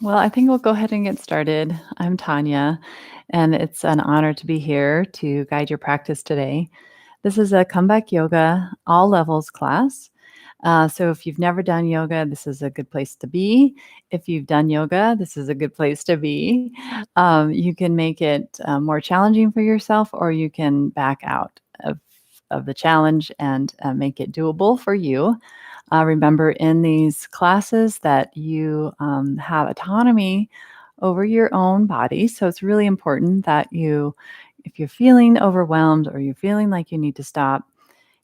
Well, I think we'll go ahead and get started. I'm Tonya, and it's an honor to be here to guide your practice today. This is a comeback yoga, all levels class. So if you've never done yoga, this is a good place to be. If you've done yoga, this is a good place to be. You can make it more challenging for yourself, or you can back out of the challenge and make it doable for you. Remember in these classes that you have autonomy over your own body. So it's really important that if you're feeling overwhelmed or you're feeling like you need to stop,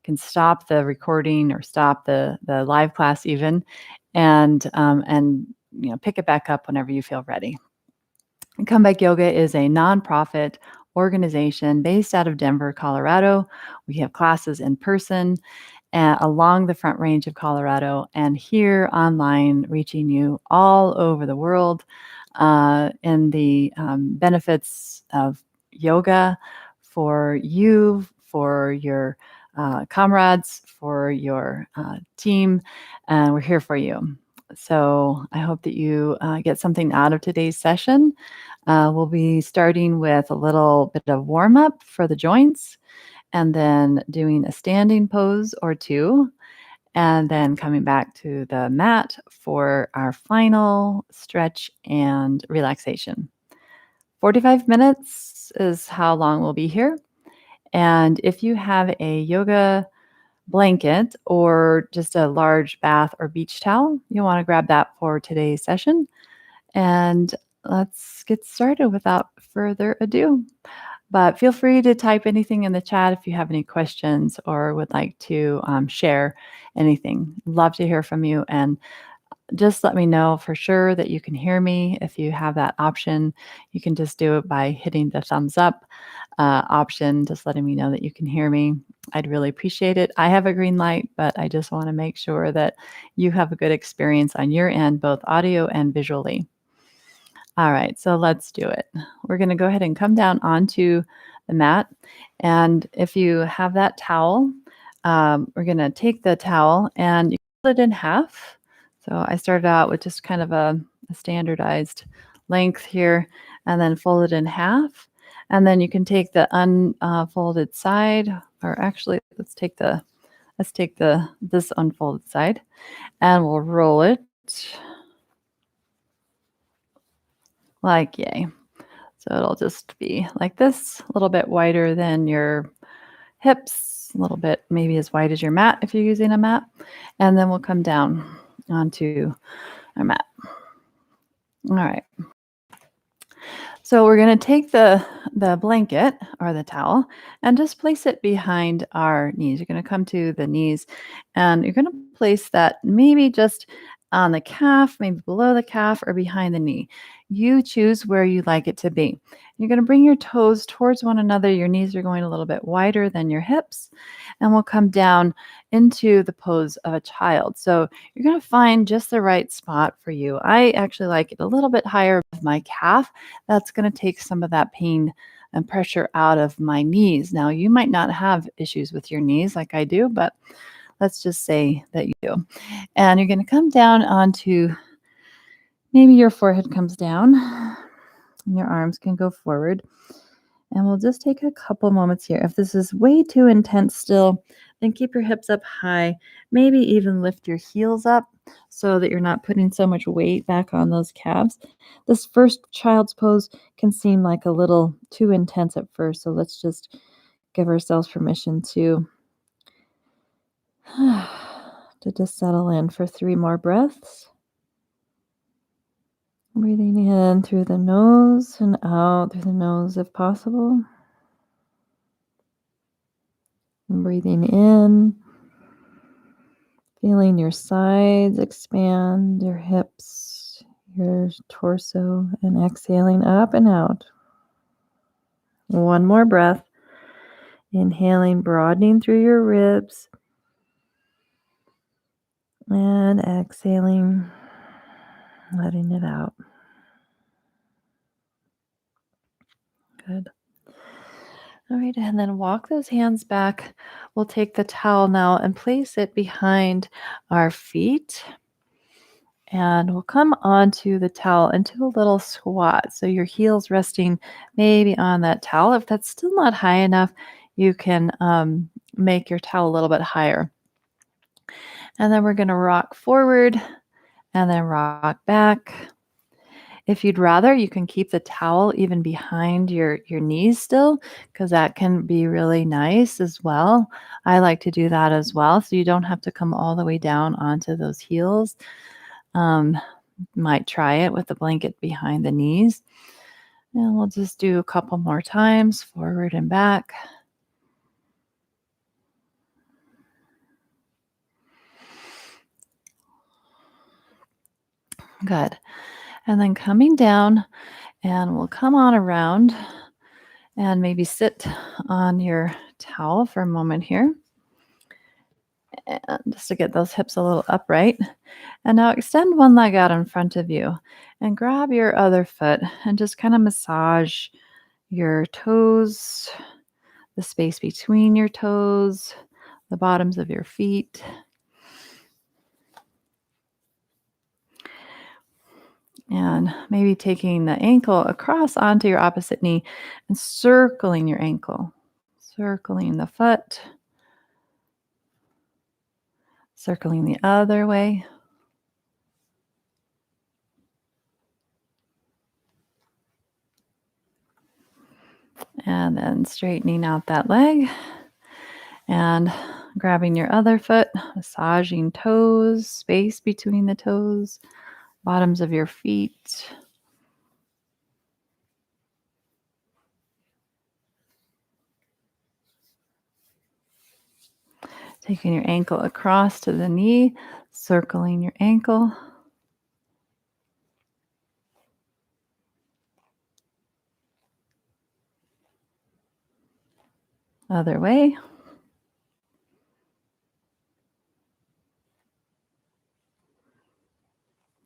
can stop the recording or stop the live class even, and pick it back up whenever you feel ready. Comeback Yoga is a nonprofit organization based out of Denver, Colorado. We have classes in person along the Front Range of Colorado and here online, reaching you all over the world in the benefits of yoga for you, for your comrades, for your team, and we're here for you. So I hope that you get something out of today's session. We'll be starting with a little bit of warm up for the joints, and then doing a standing pose or two, and then coming back to the mat for our final stretch and relaxation. 45 minutes is how long we'll be here. And if you have a yoga blanket or just a large bath or beach towel, you'll want to grab that for today's session. And let's get started without further ado. But feel free to type anything in the chat if you have any questions or would like to share anything. Love to hear from you. And just let me know for sure that you can hear me. If you have that option, you can just do it by hitting the thumbs up option, just letting me know that you can hear me. I'd really appreciate it. I have a green light, but I just want to make sure that you have a good experience on your end, both audio and visually. All right, so let's do it. We're going to go ahead and come down onto the mat. And if you have that towel, we're going to take the towel and you fold it in half. So I started out with just kind of a standardized length here, and then fold it in half. And then you can take the unfolded side, or actually, let's take this unfolded side, and we'll roll it like yay. So it'll just be like this, a little bit wider than your hips, a little bit maybe as wide as your mat if you're using a mat. And then we'll come down onto our mat. All right. So we're going to take the blanket or the towel and just place it behind our knees. You're going to come to the knees and you're going to place that maybe just on the calf, maybe below the calf or behind the knee. You choose where you'd like it to be. You're going to bring your toes towards one another. Your knees are going a little bit wider than your hips, and we'll come down into the pose of a child. So you're going to find just the right spot for you. I actually like it a little bit higher above my calf. That's going to take some of that pain and pressure out of my knees. Now, you might not have issues with your knees like I do, but let's just say that you do. And you're going to come down onto, maybe your forehead comes down and your arms can go forward. And we'll just take a couple moments here. If this is way too intense still, then keep your hips up high. Maybe even lift your heels up so that you're not putting so much weight back on those calves. This first child's pose can seem like a little too intense at first. So let's just give ourselves permission to just settle in for 3 more breaths. Breathing in through the nose and out through the nose if possible. And breathing in, feeling your sides expand, your hips, your torso, and exhaling up and out. 1 more breath. Inhaling, broadening through your ribs. And exhaling, letting it out. Good. All right, and then walk those hands back. We'll take the towel now and place it behind our feet. And we'll come onto the towel into a little squat. So your heels resting maybe on that towel. If that's still not high enough, you can make your towel a little bit higher. And then we're going to rock forward and then rock back. If you'd rather, you can keep the towel even behind your knees still, because that can be really nice as well. I like to do that as well, so you don't have to come all the way down onto those heels. Um, might try it with the blanket behind the knees. And we'll just do a couple more times, forward and back. Good. And then coming down, and we'll come on around and maybe sit on your towel for a moment here. And just to get those hips a little upright. And now extend one leg out in front of you and grab your other foot and just kind of massage your toes, the space between your toes, the bottoms of your feet. And maybe taking the ankle across onto your opposite knee and circling your ankle, circling the foot, circling the other way. And then straightening out that leg and grabbing your other foot, massaging toes, space between the toes, bottoms of your feet. Taking your ankle across to the knee, circling your ankle. Other way.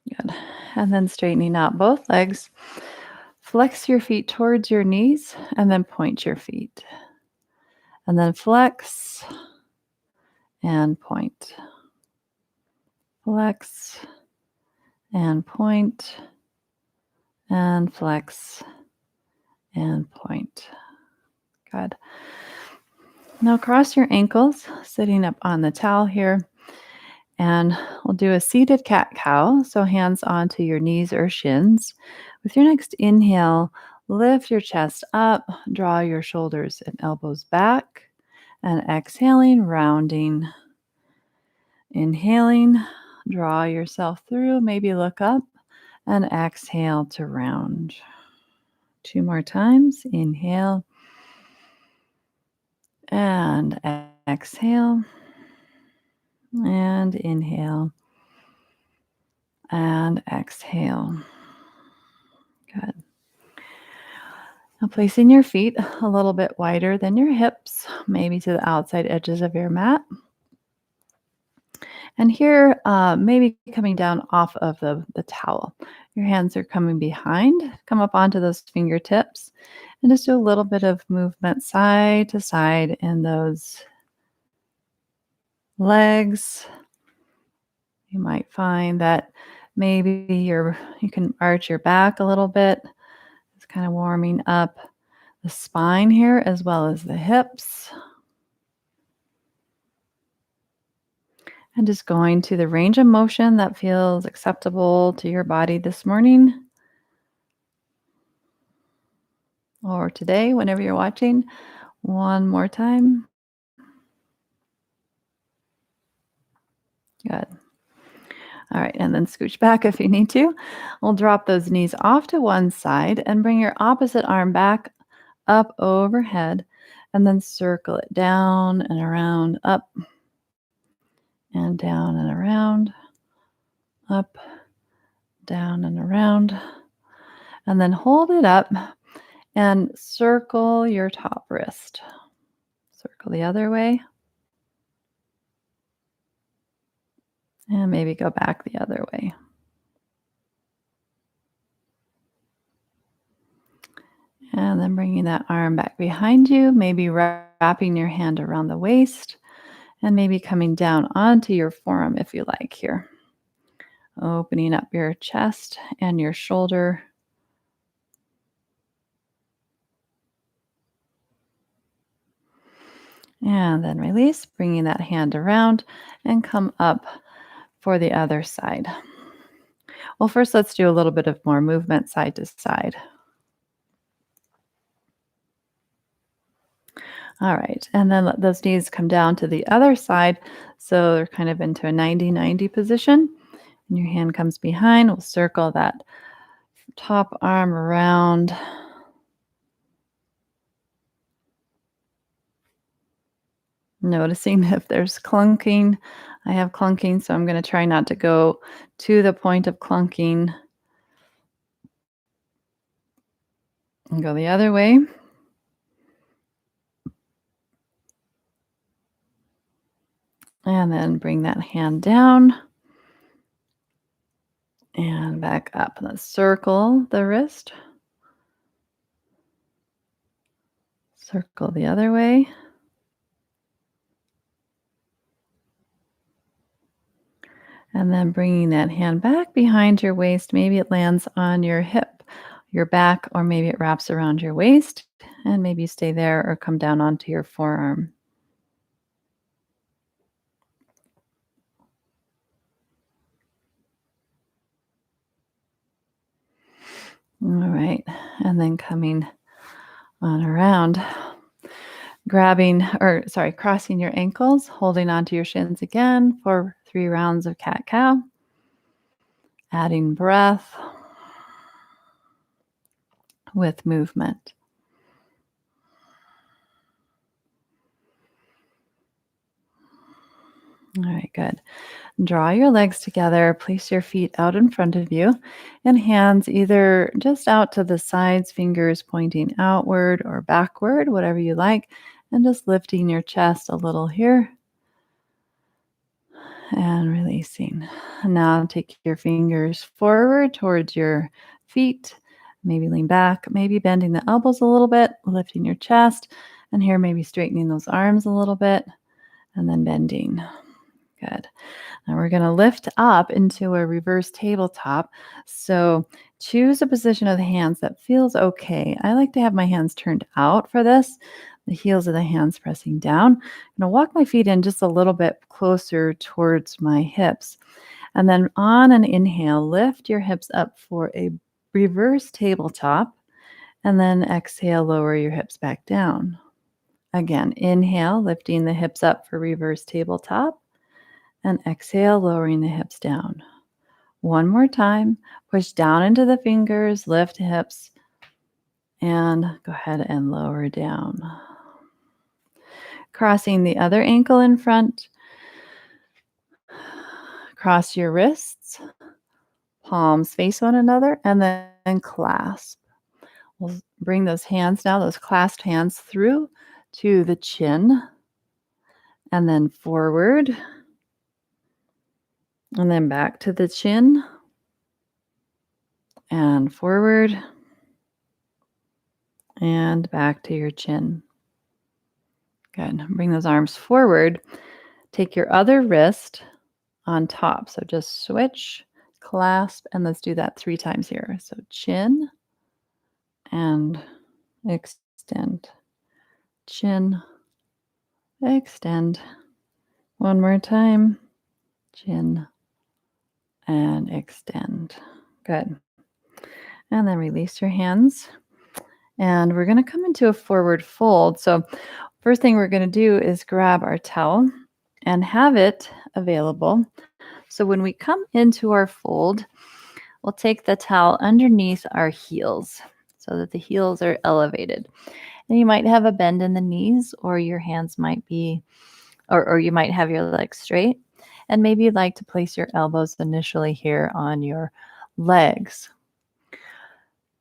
Good. And then straightening out both legs. Flex your feet towards your knees and then point your feet. And then flex and point. Flex and point. And flex and point. Good. Now cross your ankles, sitting up on the towel here. And we'll do a seated cat-cow, so hands onto your knees or shins. With your next inhale, lift your chest up, draw your shoulders and elbows back, and exhaling, rounding. Inhaling, draw yourself through, maybe look up, and exhale to round. 2 more times. Inhale and exhale, and inhale and exhale. Good. Now placing your feet a little bit wider than your hips, maybe to the outside edges of your mat. And here, maybe coming down off of the towel. Your hands are coming behind. Come up onto those fingertips and just do a little bit of movement side to side in those legs. You might find that maybe you can arch your back a little bit. It's kind of warming up the spine here as well as the hips. And just going to the range of motion that feels acceptable to your body this morning or today, whenever you're watching. One more time. Good. All right, and then scooch back if you need to. We'll drop those knees off to one side and bring your opposite arm back up overhead, and then circle it down and around, up and down and around, up, down and around. And then hold it up and circle your top wrist. Circle the other way. And maybe go back the other way. And then bringing that arm back behind you, maybe wrapping your hand around the waist and maybe coming down onto your forearm if you like here. Opening up your chest and your shoulder. And then release, bringing that hand around and come up for the other side. Well, first, let's do a little bit of more movement side to side. All right. And then let those knees come down to the other side. So they're kind of into a 90-90 position. And your hand comes behind. We'll circle that top arm around. Noticing if there's clunking. I have clunking, so I'm going to try not to go to the point of clunking. And go the other way. And then bring that hand down. And back up. Let's circle the wrist. Circle the other way. And then bringing that hand back behind your waist. Maybe it lands on your hip, your back, or maybe it wraps around your waist. And maybe you stay there or come down onto your forearm. All right. And then coming on around. Crossing your ankles, holding onto your shins again for 3 rounds of cat-cow. Adding breath with movement. All right, good. Draw your legs together, place your feet out in front of you, and hands either just out to the sides, fingers pointing outward or backward, whatever you like, and just lifting your chest a little here and releasing. Now take your fingers forward towards your feet. Maybe lean back, maybe bending the elbows a little bit, lifting your chest, and here maybe straightening those arms a little bit, and then bending. Good. Now we're going to lift up into a reverse tabletop. So choose a position of the hands that feels okay. I like to have my hands turned out for this, the heels of the hands pressing down. I'm going to walk my feet in just a little bit closer towards my hips. And then on an inhale, lift your hips up for a reverse tabletop. And then exhale, lower your hips back down. Again, inhale, lifting the hips up for reverse tabletop. And exhale, lowering the hips down. One more time. Push down into the fingers, lift hips, and go ahead and lower down. Crossing the other ankle in front. Cross your wrists. Palms face one another, and then clasp. We'll bring those hands now, those clasped hands through to the chin, and then forward. And then back to the chin and forward and back to your chin. Good. Bring those arms forward. Take your other wrist on top. So just switch, clasp, and let's do that 3 times here. So chin and extend. Chin, extend. One more time. Chin and extend. Good. And then release your hands. And we're going to come into a forward fold. So first thing we're going to do is grab our towel and have it available. So when we come into our fold, we'll take the towel underneath our heels so that the heels are elevated. And you might have a bend in the knees, or your hands might be, or you might have your legs straight. And maybe you'd like to place your elbows initially here on your legs.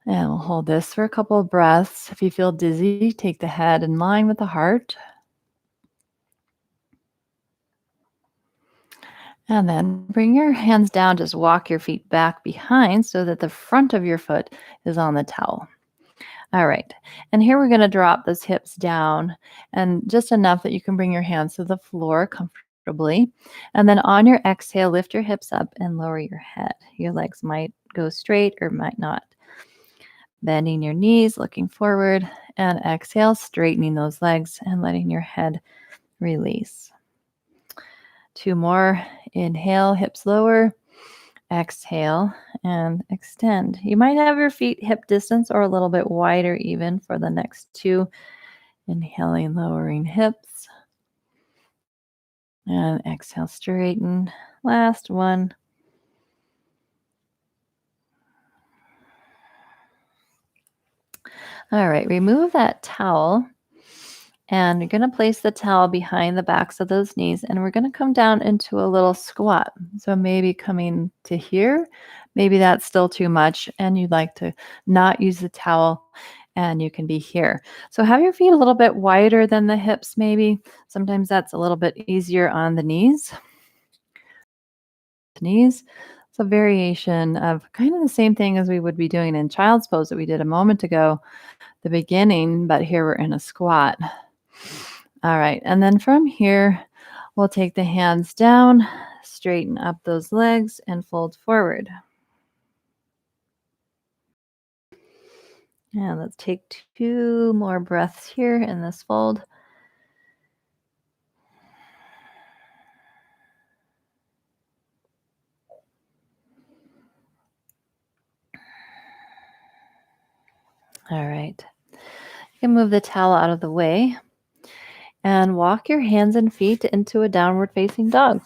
And we'll hold this for a couple of breaths. If you feel dizzy, take the head in line with the heart. And then bring your hands down. Just walk your feet back behind so that the front of your foot is on the towel. All right. And here we're going to drop those hips down, and just enough that you can bring your hands to the floor comfortably. comfortably. And then on your exhale, lift your hips up and lower your head. Your legs might go straight or might not. Bending your knees, looking forward, and exhale, straightening those legs and letting your head release. 2 more. Inhale, hips lower. Exhale and extend. You might have your feet hip distance or a little bit wider even for the next 2. Inhaling, lowering hips. And exhale, straighten. Last one. All right, remove that towel. And you're going to place the towel behind the backs of those knees. And we're going to come down into a little squat. So maybe coming to here. Maybe that's still too much. And you'd like to not use the towel. And you can be here. So have your feet a little bit wider than the hips, maybe. Sometimes that's a little bit easier on the knees. It's a variation of kind of the same thing as we would be doing in child's pose that we did a moment ago, the beginning, but here we're in a squat. All right, and then from here, we'll take the hands down, straighten up those legs, and fold forward. And let's take 2 more breaths here in this fold. All right. You can move the towel out of the way and walk your hands and feet into a downward facing dog.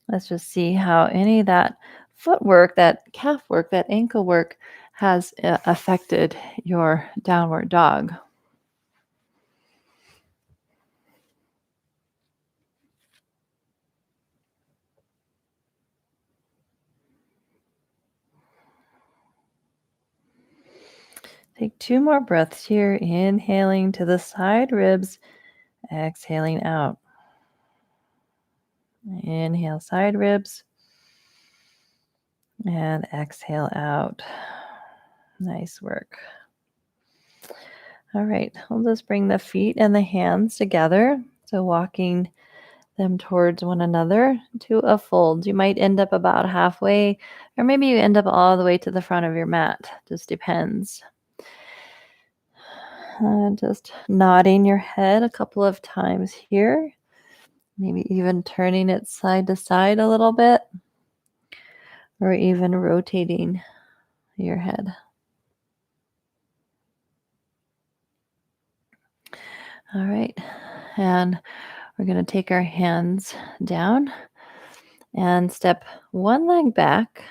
Let's just see how any of that footwork, that calf work, that ankle work has affected your downward dog. Take 2 more breaths here, inhaling to the side ribs, exhaling out. Inhale, side ribs, and exhale out. Nice work. All right, we'll just bring the feet and the hands together. So walking them towards one another to a fold. You might end up about halfway, or maybe you end up all the way to the front of your mat. Just depends. Just nodding your head a couple of times here. Maybe even turning it side to side a little bit, or even rotating your head. All right. And we're going to take our hands down and step one leg back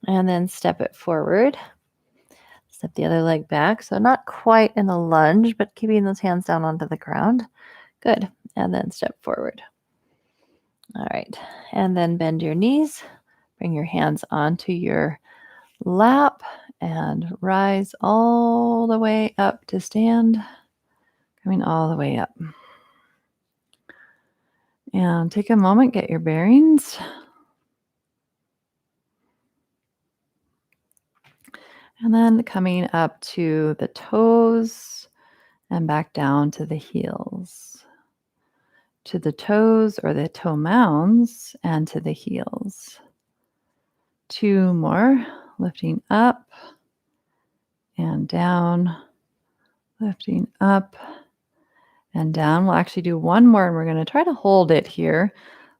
and then step it forward. Step the other leg back. So not quite in a lunge, but keeping those hands down onto the ground. Good. And then step forward. All right. And then bend your knees. Bring your hands onto your lap and rise all the way up to stand. Coming all the way up. And take a moment, get your bearings. And then coming up to the toes and back down to the heels. To the toes or the toe mounds and to the heels. 2 more, lifting up and down, lifting up and down. We'll actually do one more and we're going to try to hold it here.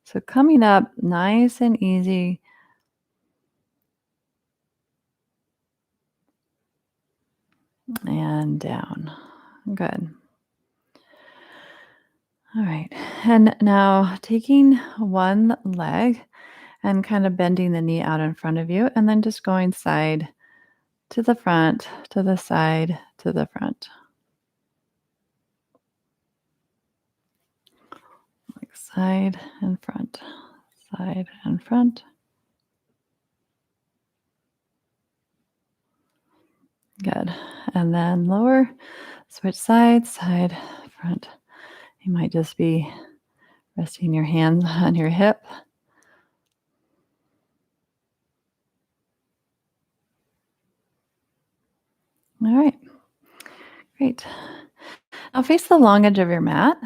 So coming up nice and easy. And down. Good. All right. And now taking one leg and kind of bending the knee out in front of you, and then just going side to the front, to the side, to the front. Like side and front, side and front. Good. And then lower, switch sides, side, front. You might just be resting your hands on your hip. All right. Great. Now face the long edge of your mat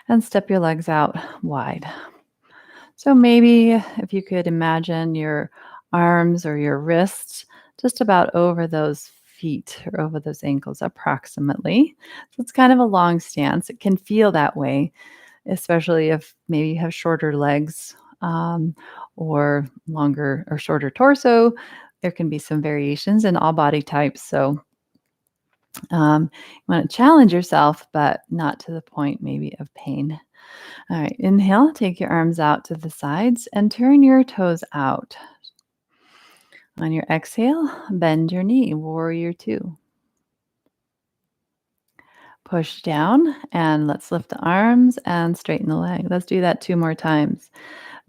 and step your legs out wide. So maybe if you could imagine your arms or your wrists just about over those feet or over those ankles approximately. So it's kind of a long stance. It can feel that way, especially if maybe you have shorter legs or longer or shorter torso. There can be some variations in all body types. So you want to challenge yourself, but not to the point maybe of pain. All right, inhale, take your arms out to the sides and turn your toes out. On your exhale, bend your knee, warrior two. Push down and let's lift the arms and straighten the leg. Let's do that 2 more times.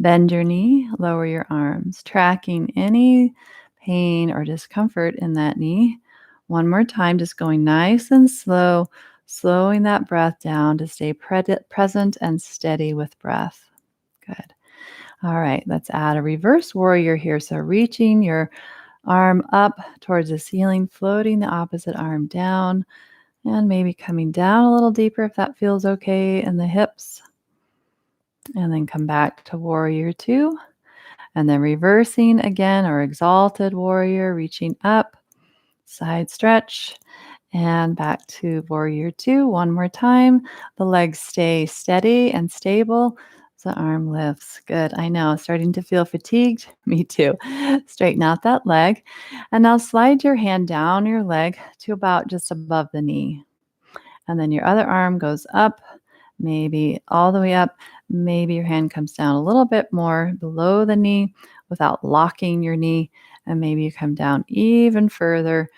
Bend your knee, lower your arms, tracking any pain or discomfort in that knee. One more time, just going nice and slow, slowing that breath down to stay present and steady with breath. Good. All right, let's add a reverse warrior here. So reaching your arm up towards the ceiling, floating the opposite arm down, and maybe coming down a little deeper if that feels okay in the hips. And then come back to warrior two. And then reversing again, or exalted warrior, reaching up, side stretch, and back to warrior two. One more time. The legs stay steady and stable. The arm lifts. Good. I know. Starting to feel fatigued. Me too. Straighten out that leg. And now slide your hand down your leg to about just above the knee. And then your other arm goes up, maybe all the way up. Maybe your hand comes down a little bit more below the knee without locking your knee. And maybe you come down even further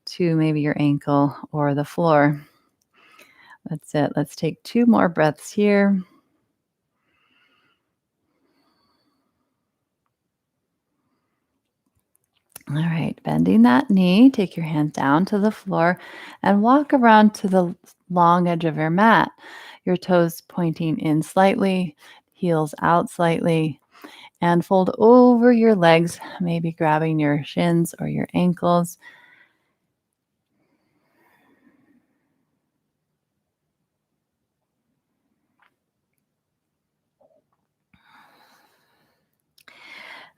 to maybe your ankle or the floor. That's it. Let's take 2 more breaths here. All right, bending that knee, take your hands down to the floor and walk around to the long edge of your mat. Your toes pointing in slightly, heels out slightly, and fold over your legs, maybe grabbing your shins or your ankles.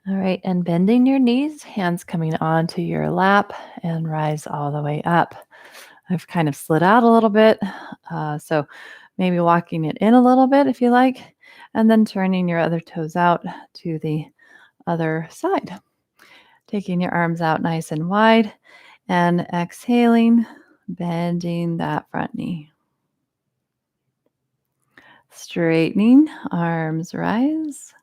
All right, and bending your knees, hands coming onto your lap and rise all the way up. I've kind of slid out a little bit, so maybe walking it in a little bit if you like, and then turning your other toes out to the other side. Taking your arms out nice and wide and exhaling, bending that front knee. Straightening, arms rise.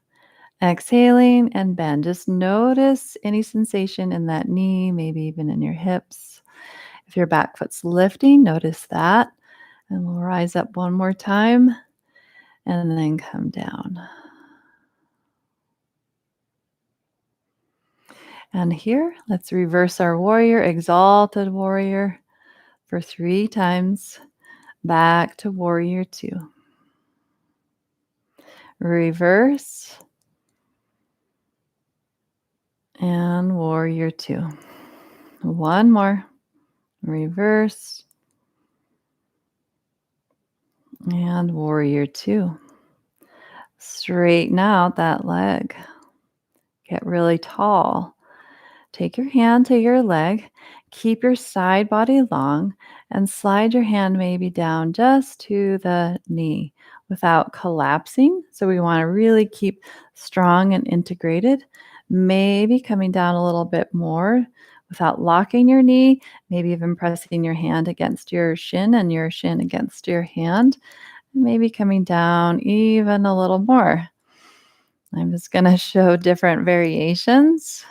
Exhaling and bend. Just notice any sensation in that knee, maybe even in your hips. If your back foot's lifting, notice that. And we'll rise up one more time and then come down. And here, let's reverse our warrior, exalted warrior for 3 times. Back to warrior two. Reverse and warrior two. One more. Reverse and warrior two. Straighten out that leg. Get really tall. Take your hand to your leg, keep your side body long, and slide your hand maybe down just to the knee without collapsing. So we want to really keep strong and integrated. Maybe coming down a little bit more without locking your knee, maybe even pressing your hand against your shin and your shin against your hand. Maybe coming down even a little more. I'm just going to show different variations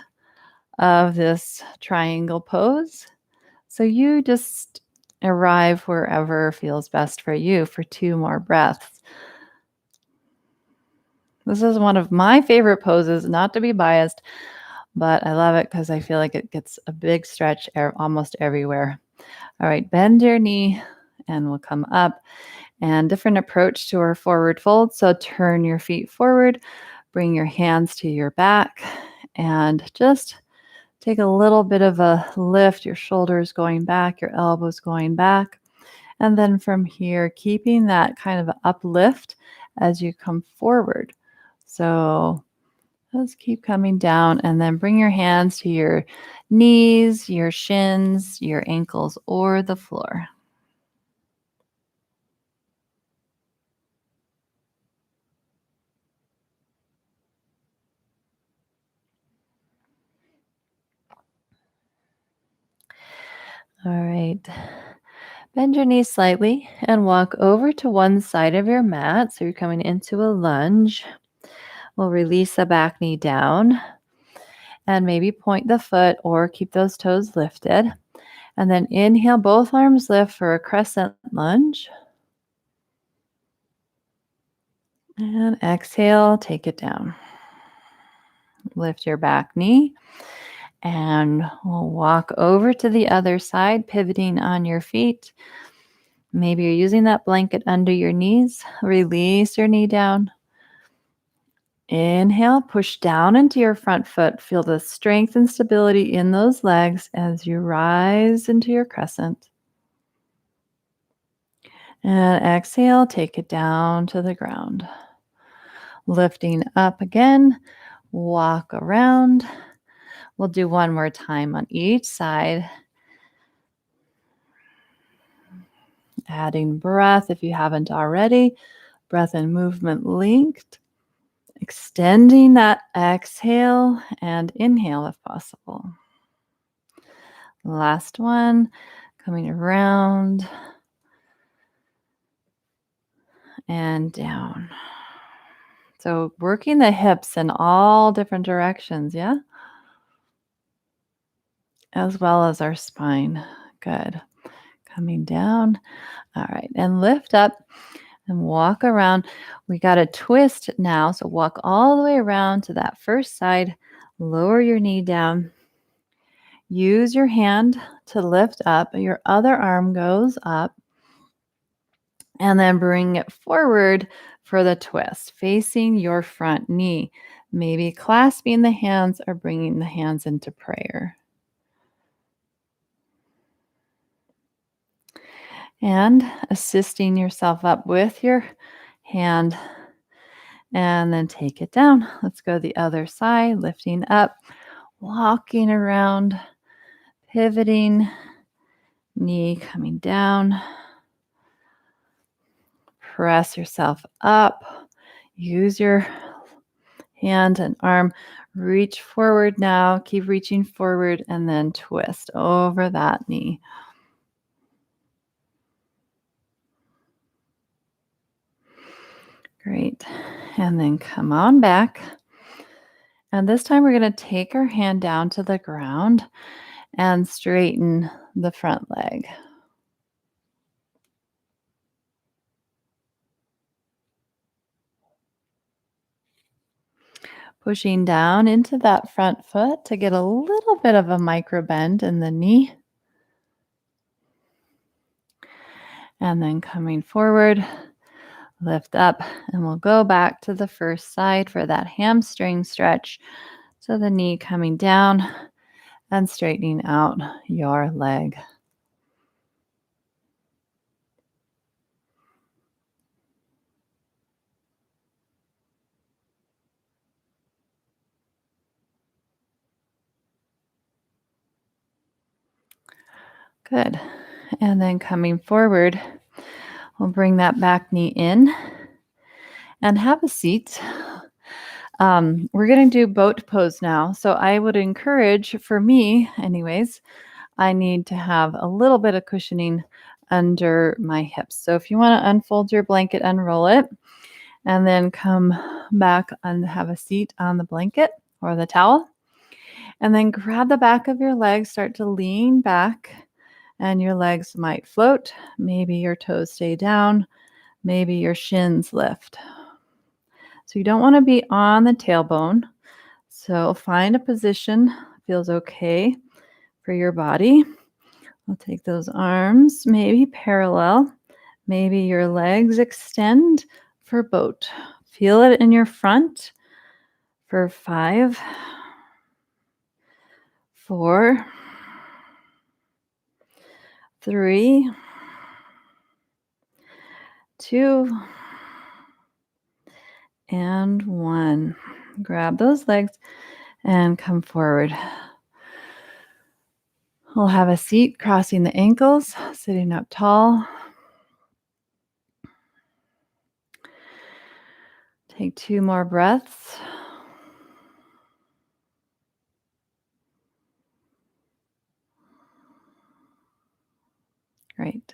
of this triangle pose. So you just arrive wherever feels best for you for 2 more breaths. This is one of my favorite poses, not to be biased, but I love it because I feel like it gets a big stretch almost everywhere. All right, bend your knee and we'll come up. And different approach to our forward fold. So turn your feet forward, bring your hands to your back, and just take a little bit of a lift, your shoulders going back, your elbows going back, And then from here, keeping that kind of uplift as you come forward. So just keep coming down and then bring your hands to your knees, your shins, your ankles, or the floor. All right. Bend your knees slightly and walk over to one side of your mat. So you're coming into a lunge. We'll release the back knee down and maybe point the foot or keep those toes lifted. And then inhale, both arms lift for a crescent lunge. And exhale, take it down. Lift your back knee and we'll walk over to the other side, pivoting on your feet. Maybe you're using that blanket under your knees. Release your knee down. Inhale, push down into your front foot. Feel the strength and stability in those legs as you rise into your crescent. And exhale, take it down to the ground. Lifting up again, walk around. We'll do one more time on each side. Adding breath if you haven't already. Breath and movement linked. Extending that exhale and inhale if possible. Last one, coming around and down. So working the hips in all different directions, yeah? As well as our spine. Good. Coming down. All right. And lift up and walk around. We got a twist now. So walk all the way around to that first side. Lower your knee down. Use your hand to lift up. Your other arm goes up. And then bring it forward for the twist, facing your front knee. Maybe clasping the hands or bringing the hands into prayer. And assisting yourself up with your hand. And then take it down. Let's go the other side, lifting up, walking around, pivoting, knee coming down. Press yourself up. Use your hand and arm. Reach forward now. Keep reaching forward and then twist over that knee. Great. And then come on back. And this time we're going to take our hand down to the ground and straighten the front leg. Pushing down into that front foot to get a little bit of a micro bend in the knee. And then coming forward, lift up, and we'll go back to the first side for that hamstring stretch. So the knee coming down and straightening out your leg. Good. And then coming forward, we'll bring that back knee in and have a seat. We're going to do boat pose now. So I would encourage, for me anyways, I need to have a little bit of cushioning under my hips. So if you want to unfold your blanket, unroll it, and then come back and have a seat on the blanket or the towel. And then grab the back of your legs, start to lean back, and your legs might float. Maybe your toes stay down. Maybe your shins lift. So you don't want to be on the tailbone. So find a position that feels okay for your body. I'll take those arms, maybe parallel. Maybe your legs extend for boat. Feel it in your front for 5, 4, 3, 2, and 1. Grab those legs and come forward. We'll have a seat crossing the ankles, sitting up tall. Take 2 more breaths. Great.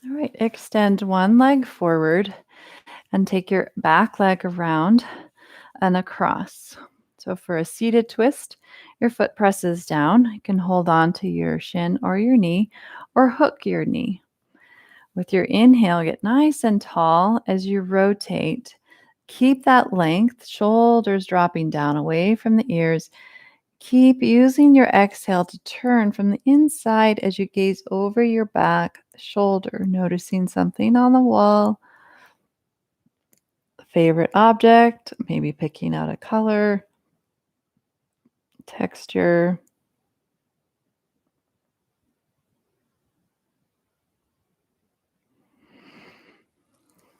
All right, extend one leg forward and take your back leg around and across. So for a seated twist, your foot presses down. You can hold on to your shin or your knee or hook your knee. With your inhale, get nice and tall as you rotate. Keep that length, shoulders dropping down away from the ears. Keep using your exhale to turn from the inside as you gaze over your back shoulder, noticing something on the wall, a favorite object, maybe picking out a color, texture.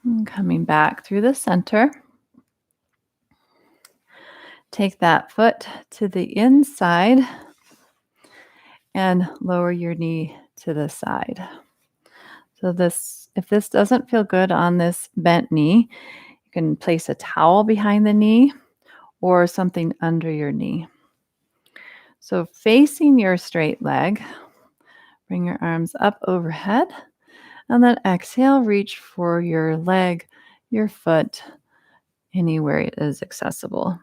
And coming back through the center. Take that foot to the inside and lower your knee to the side. So if this doesn't feel good on this bent knee, you can place a towel behind the knee or something under your knee. So facing your straight leg, bring your arms up overhead, and then exhale, reach for your leg, your foot, anywhere it is accessible.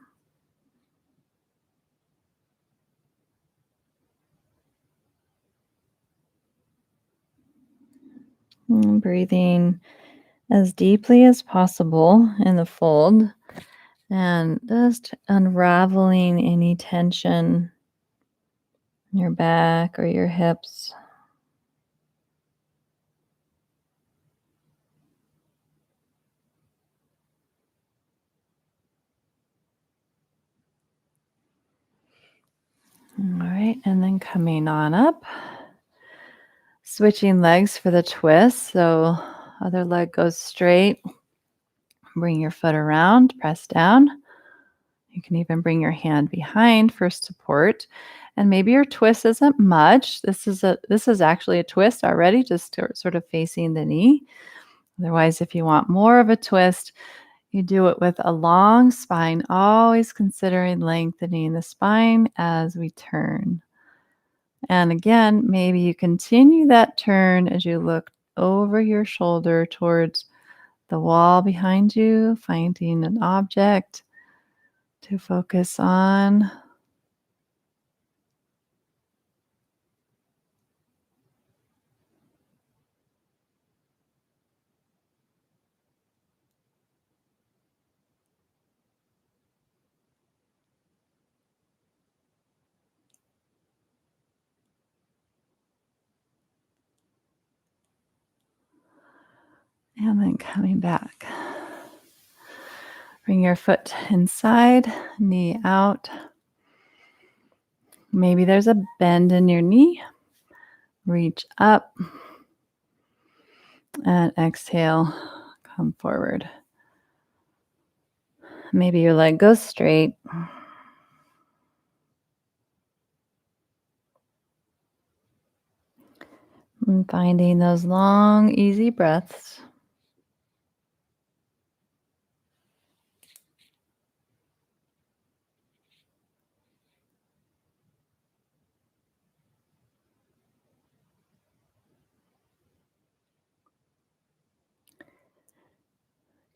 And breathing as deeply as possible in the fold and just unraveling any tension in your back or your hips. All right, and then coming on up, switching legs for the twist. So other leg goes straight. Bring your foot around, press down. You can even bring your hand behind for support. And maybe your twist isn't much. This is actually a twist already, just sort of facing the knee. Otherwise, if you want more of a twist, you do it with a long spine, always considering lengthening the spine as we turn. And again, maybe you continue that turn as you look over your shoulder towards the wall behind you, finding an object to focus on. And then coming back. Bring your foot inside, knee out. Maybe there's a bend in your knee. Reach up and exhale, come forward. Maybe your leg goes straight. And finding those long, easy breaths.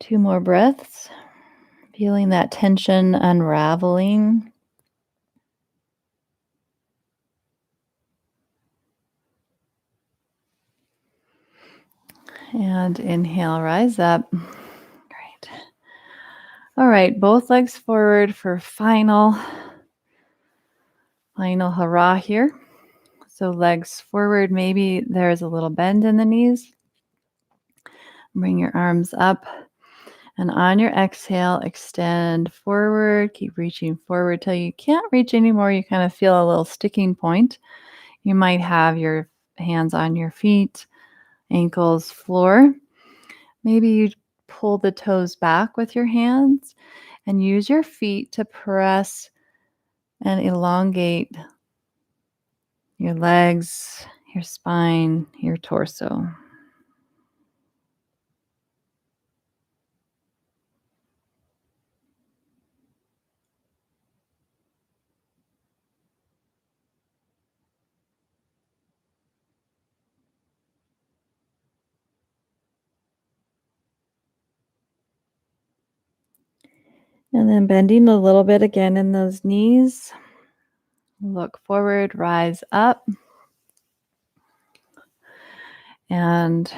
Two more breaths. Feeling that tension unraveling. And inhale, rise up. Great. All right, both legs forward for final hurrah here. So legs forward, maybe there's a little bend in the knees. Bring your arms up. And on your exhale, extend forward. Keep reaching forward till you can't reach anymore. You kind of feel a little sticking point. You might have your hands on your feet, ankles, floor. Maybe you pull the toes back with your hands and use your feet to press and elongate your legs, your spine, your torso. And then bending a little bit again in those knees. Look forward, rise up, and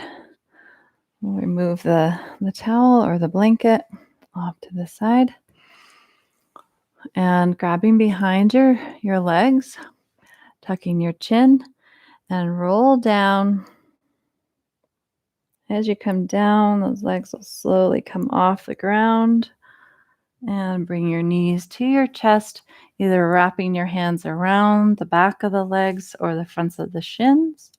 we'll remove the towel or the blanket off to the side. And grabbing behind your legs, tucking your chin, and roll down. As you come down, those legs will slowly come off the ground. And bring your knees to your chest, either wrapping your hands around the back of the legs or the fronts of the shins.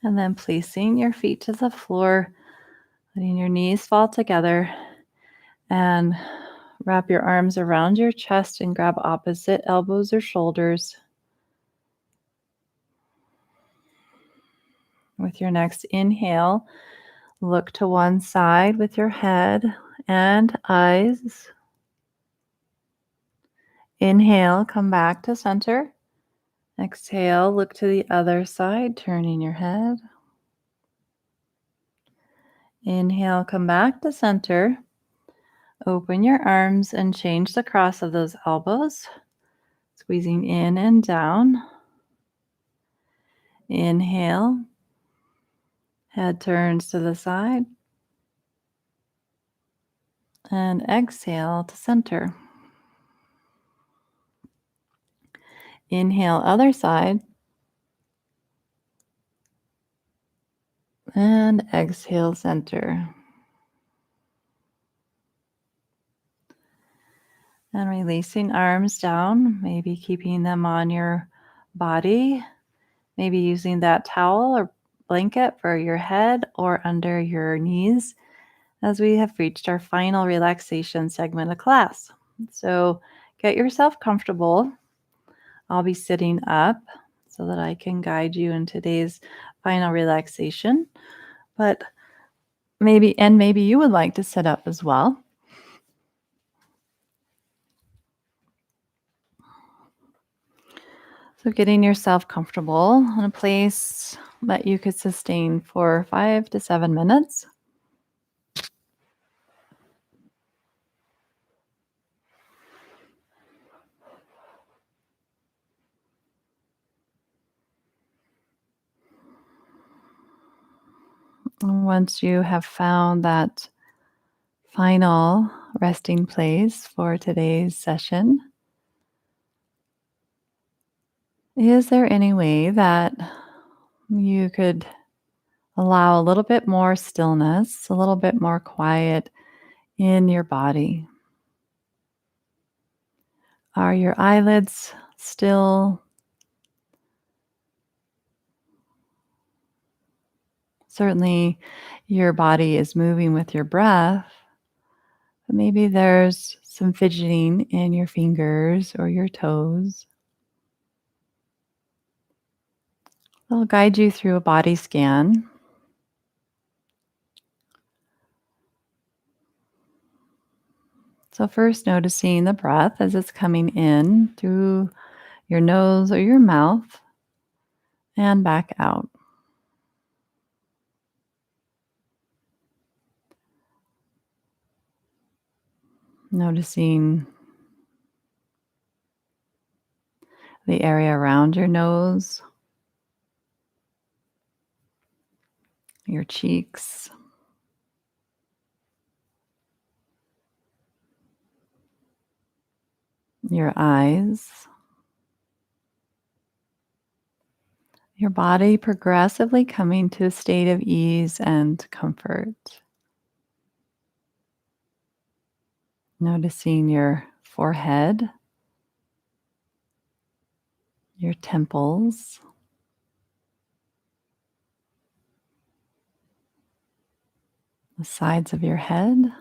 And then placing your feet to the floor, letting your knees fall together, and wrap your arms around your chest and grab opposite elbows or shoulders. With your next inhale, look to one side with your head and eyes. Inhale, come back to center. Exhale, look to the other side, turning your head. Inhale, come back to center. Open your arms and change the cross of those elbows, squeezing in and down. Inhale, head turns to the side. And exhale to center. Inhale, other side. And exhale, center. And releasing arms down, maybe keeping them on your body, maybe using that towel or blanket for your head or under your knees as we have reached our final relaxation segment of class. So get yourself comfortable. I'll be sitting up so that I can guide you in today's final relaxation. But maybe you would like to sit up as well. So getting yourself comfortable in a place that you could sustain for 5 to 7 minutes. And once you have found that final resting place for today's session, is there any way that you could allow a little bit more stillness, a little bit more quiet in your body? Are your eyelids still? Certainly, your body is moving with your breath, but maybe there's some fidgeting in your fingers or your toes. They'll guide you through a body scan. So, first noticing the breath as it's coming in through your nose or your mouth and back out. Noticing the area around your nose, your cheeks, your eyes, your body progressively coming to a state of ease and comfort. Noticing your forehead, your temples, the sides of your head,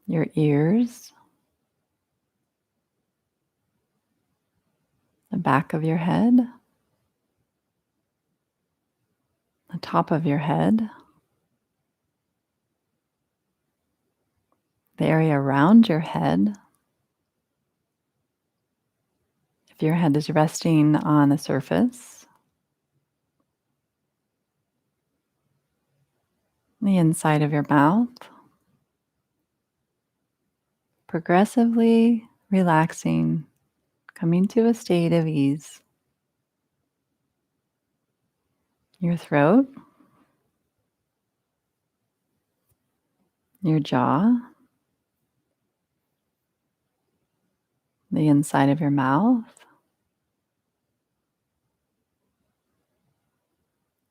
your ears, the back of your head, the top of your head, the area around your head. If your head is resting on the surface, the inside of your mouth, progressively relaxing, coming to a state of ease. Your throat, your jaw, the inside of your mouth,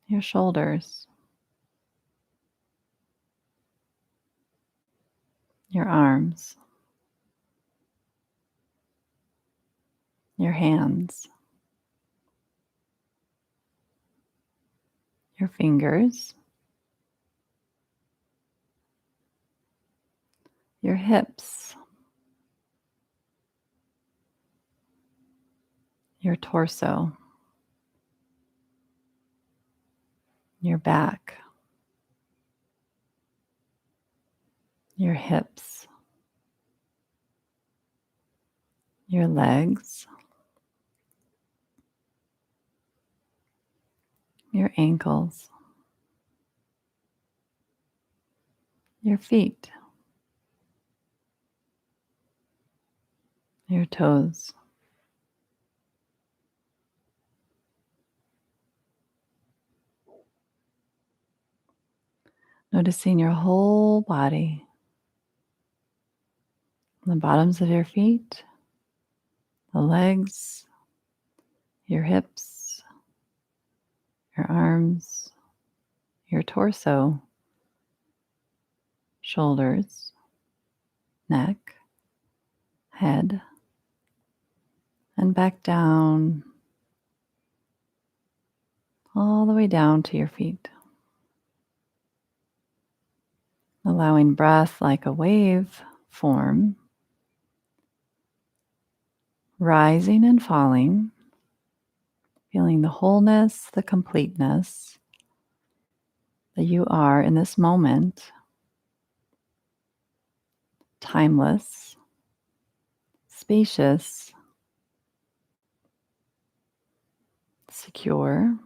your shoulders, your arms, your hands, your fingers, your hips, your torso, your back, your hips, your legs, your ankles, your feet, your toes, noticing your whole body, the bottoms of your feet, the legs, your hips, your arms, your torso, shoulders, neck, head, and back down, all the way down to your feet. Allowing breath like a wave form, rising and falling, feeling the wholeness, the completeness that you are in this moment, timeless, spacious, secure,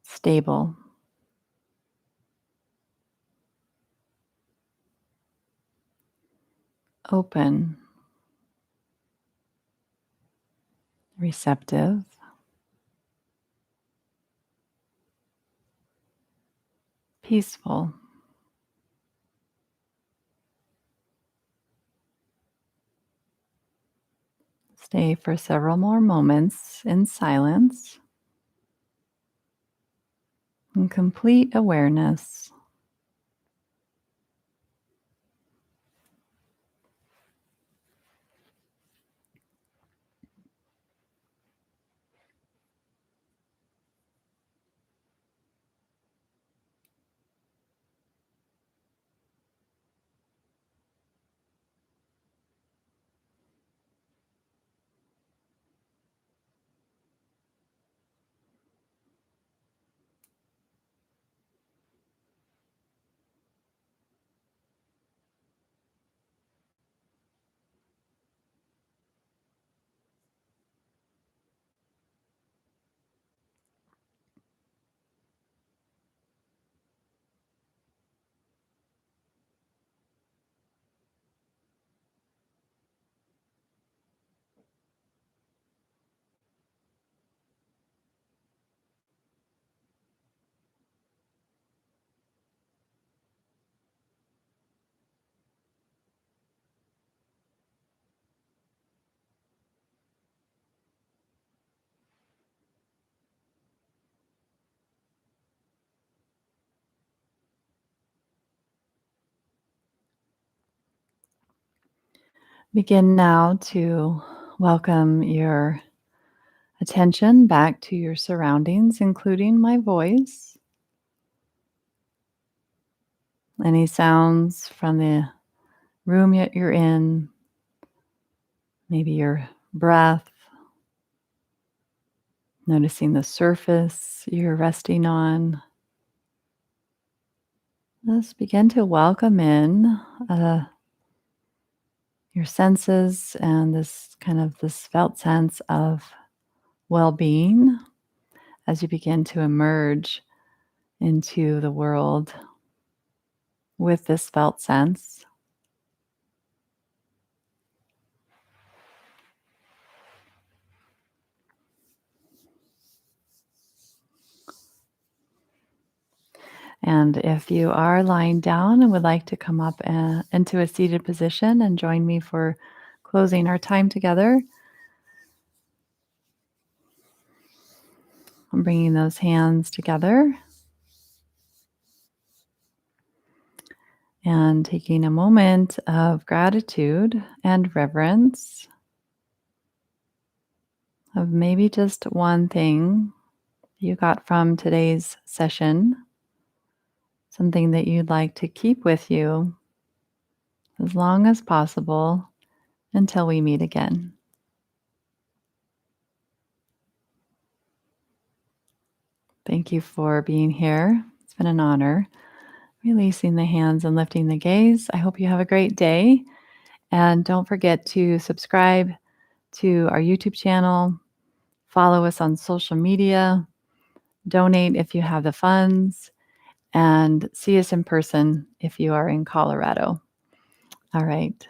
stable. Open, receptive, peaceful. Stay for several more moments in silence and complete awareness. Begin now to welcome your attention back to your surroundings, including my voice. Any sounds from the room that you're in, maybe your breath, noticing the surface you're resting on. Just begin to welcome in your senses and this felt sense of well-being as you begin to emerge into the world with this felt sense. And if you are lying down and would like to come up into a seated position and join me for closing our time together, I'm bringing those hands together and taking a moment of gratitude and reverence of maybe just one thing you got from today's session, something that you'd like to keep with you as long as possible until we meet again. Thank you for being here. It's been an honor. Releasing the hands and lifting the gaze. I hope you have a great day. And don't forget to subscribe to our YouTube channel, follow us on social media, donate if you have the funds, and see us in person if you are in Colorado. All right.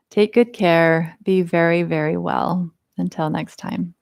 Take good care. Be very, very well. Until next time.